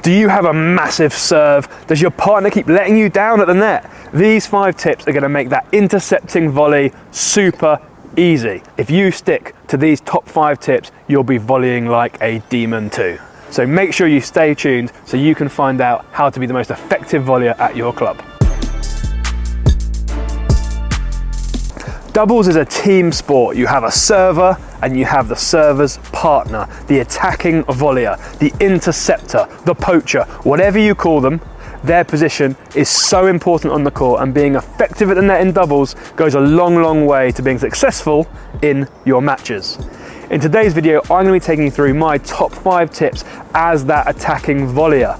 Do you have a massive serve? Does your partner keep letting you down at the net? These 5 tips are going to make that intercepting volley super easy. If you stick to these top 5 tips, you'll be volleying like a demon too. So make sure you stay tuned so you can find out how to be the most effective volleyer at your club. Doubles is a team sport. You have a server and you have the server's partner, the attacking volleyer, the interceptor, the poacher, whatever you call them. Their position is so important on the court, and being effective at the net in doubles goes a long way to being successful in your matches. In today's video, I'm going to be taking you through my top 5 tips as that attacking volleyer.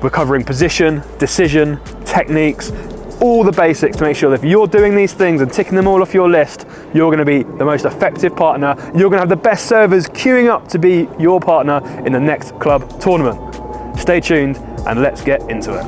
We're covering position, decision, techniques, all the basics to make sure that if you're doing these things and ticking them all off your list, you're going to be the most effective partner. You're going to have the best servers queuing up to be your partner in the next club tournament. Stay tuned and let's get into it.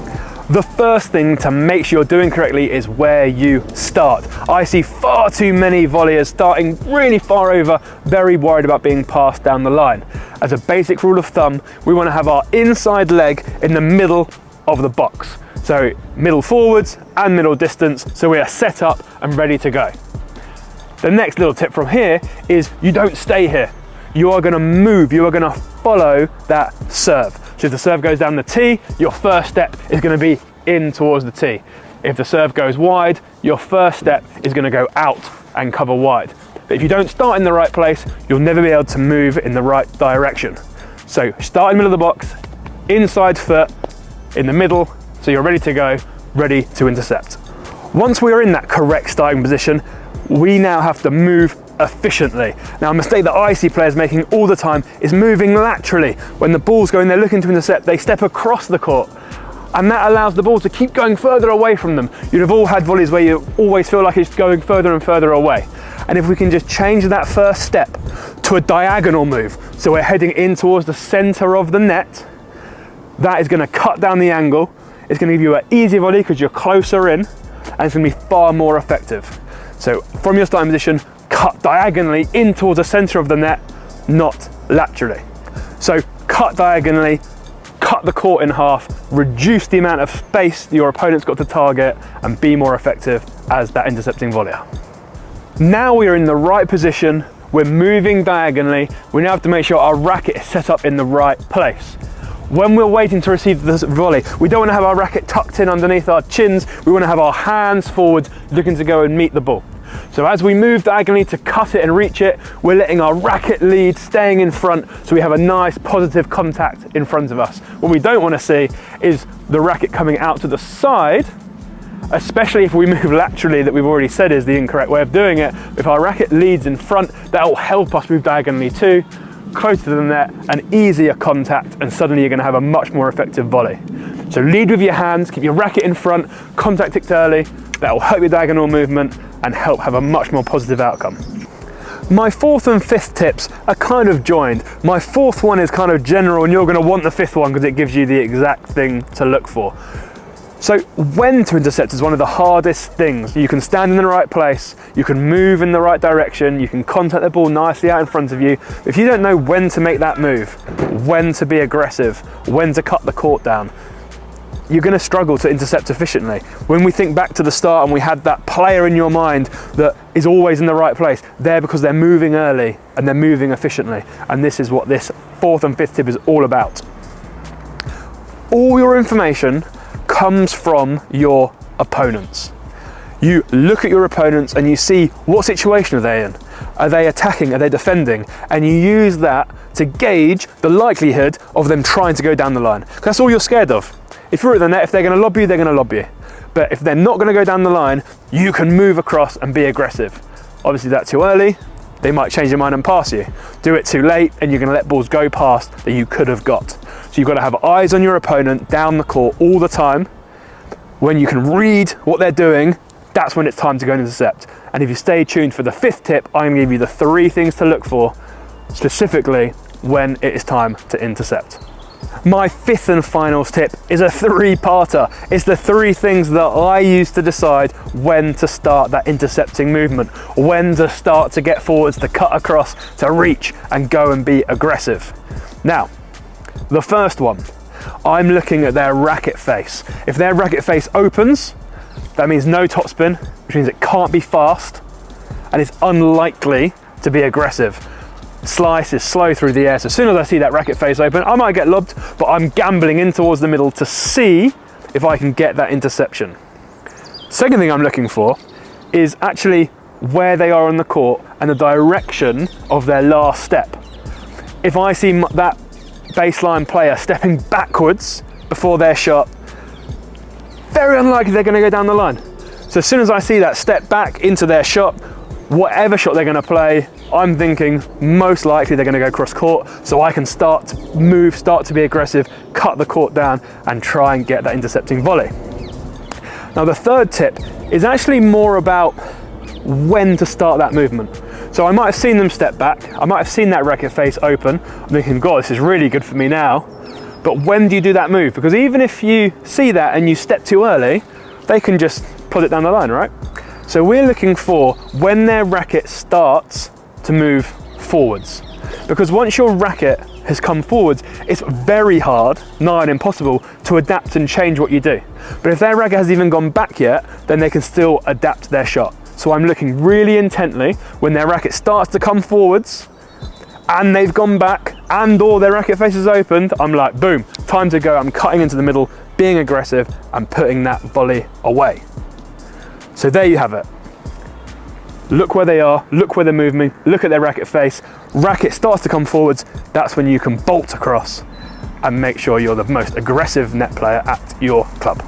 The first thing to make sure you're doing correctly is where you start. I see far too many volleyers starting really far over, very worried about being passed down the line. As a basic rule of thumb, we want to have our inside leg in the middle of the box. So middle forwards and middle distance, so we are set up and ready to go. The next little tip from here is you don't stay here. You are going to move, you are going to follow that serve. So if the serve goes down the tee, your first step is going to be in towards the tee. If the serve goes wide, your first step is going to go out and cover wide. But if you don't start in the right place, you'll never be able to move in the right direction. So start in the middle of the box, inside foot, in the middle, so you're ready to go, ready to intercept. Once we are in that correct starting position, we now have to move efficiently. Now, a mistake that I see players making all the time is moving laterally. When the ball's going, they're looking to intercept, they step across the court, and that allows the ball to keep going further away from them. You'd have all had volleys where you always feel like it's going further and further away. And if we can just change that first step to a diagonal move, so we're heading in towards the center of the net, that is going to cut down the angle. It's going to give you an easy volley because you're closer in, and it's going to be far more effective. So from your starting position, cut diagonally in towards the center of the net, not laterally. So cut diagonally, cut the court in half, reduce the amount of space your opponent's got to target, and be more effective as that intercepting volleyer. Now we are in the right position, we're moving diagonally, we now have to make sure our racket is set up in the right place. When we're waiting to receive this volley, we don't want to have our racket tucked in underneath our chins, we want to have our hands forward looking to go and meet the ball. So as we move diagonally to cut it and reach it, we're letting our racket lead staying in front so we have a nice positive contact in front of us. What we don't want to see is the racket coming out to the side, especially if we move laterally, that we've already said is the incorrect way of doing it. If our racket leads in front, that will help us move diagonally too, closer to the net, an easier contact, and suddenly you're going to have a much more effective volley. So lead with your hands, keep your racket in front, contact ticked early, that will help your diagonal movement and help have a much more positive outcome. My 4th and 5th tips are kind of joined. My 4th one is kind of general, and you're going to want the 5th one because it gives you the exact thing to look for. So when to intercept is one of the hardest things. You can stand in the right place, you can move in the right direction, you can contact the ball nicely out in front of you. If you don't know when to make that move, when to be aggressive, when to cut the court down, you're going to struggle to intercept efficiently. When we think back to the start and we had that player in your mind that is always in the right place, they're because they're moving early and they're moving efficiently. And this is what this 4th and 5th tip is all about. All your information comes from your opponents. You look at your opponents and you see what situation are they in. Are they attacking? Are they defending? And you use that to gauge the likelihood of them trying to go down the line. That's all you're scared of. If you're at the net, if they're going to lob you, they're going to lob you. But if they're not going to go down the line, you can move across and be aggressive. Obviously, that's too early. They might change their mind and pass you. Do it too late and you're going to let balls go past that you could have got. So you've got to have eyes on your opponent down the court all the time. When you can read what they're doing, that's when it's time to go and intercept. And if you stay tuned for the 5th tip, I'm going to give you the 3 things to look for, specifically when it is time to intercept. My 5th and final tip is a 3-parter. It's the 3 things that I use to decide when to start that intercepting movement, when to start to get forwards, to cut across, to reach and go and be aggressive. Now, the first one, I'm looking at their racket face. If their racket face opens, that means no topspin, which means it can't be fast, and it's unlikely to be aggressive. Slice is slow through the air, so as soon as I see that racket face open, I might get lobbed, but I'm gambling in towards the middle to see if I can get that interception. Second thing I'm looking for is actually where they are on the court and the direction of their last step. If I see that baseline player stepping backwards before their shot, very unlikely they're going to go down the line. So as soon as I see that step back into their shot, whatever shot they're going to play, I'm thinking most likely they're going to go cross court, so I can start to move, start to be aggressive, cut the court down and try and get that intercepting volley. Now the third tip is actually more about when to start that movement. So I might have seen them step back, I might have seen that racket face open, I'm thinking, God, this is really good for me now. But when do you do that move? Because even if you see that and you step too early, they can just put it down the line, right? So we're looking for when their racket starts to move forwards. Because once your racket has come forwards, it's very hard, nigh on impossible, to adapt and change what you do. But if their racket hasn't even gone back yet, then they can still adapt their shot. So I'm looking really intently when their racket starts to come forwards and they've gone back and or their racket face is opened, I'm like, boom, time to go. I'm cutting into the middle, being aggressive and putting that volley away. So there you have it. Look where they are, look where they're moving, look at their racket face. Racket starts to come forwards, that's when you can bolt across and make sure you're the most aggressive net player at your club.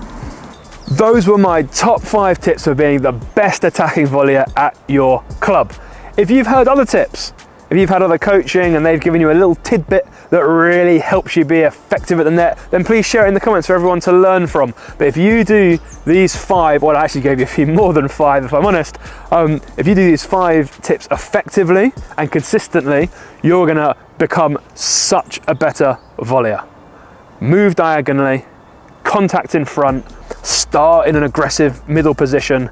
Those were my top 5 tips for being the best attacking volleyer at your club. If you've heard other tips, if you've had other coaching and they've given you a little tidbit that really helps you be effective at the net, then please share it in the comments for everyone to learn from. But if you do these 5, well I actually gave you a few more than 5 if I'm honest, if you do these 5 tips effectively and consistently, you're gonna become such a better volleyer. Move diagonally, contact in front, start in an aggressive middle position,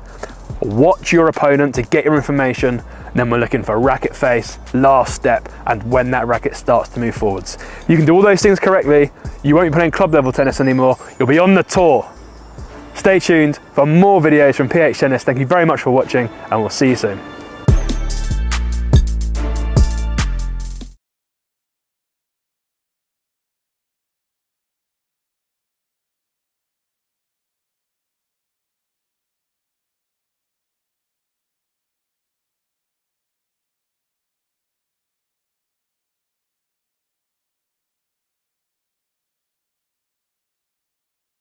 watch your opponent to get your information, then we're looking for racket face, last step, and when that racket starts to move forwards. You can do all those things correctly, you won't be playing club level tennis anymore, you'll be on the tour. Stay tuned for more videos from PH Tennis. Thank you very much for watching and we'll see you soon.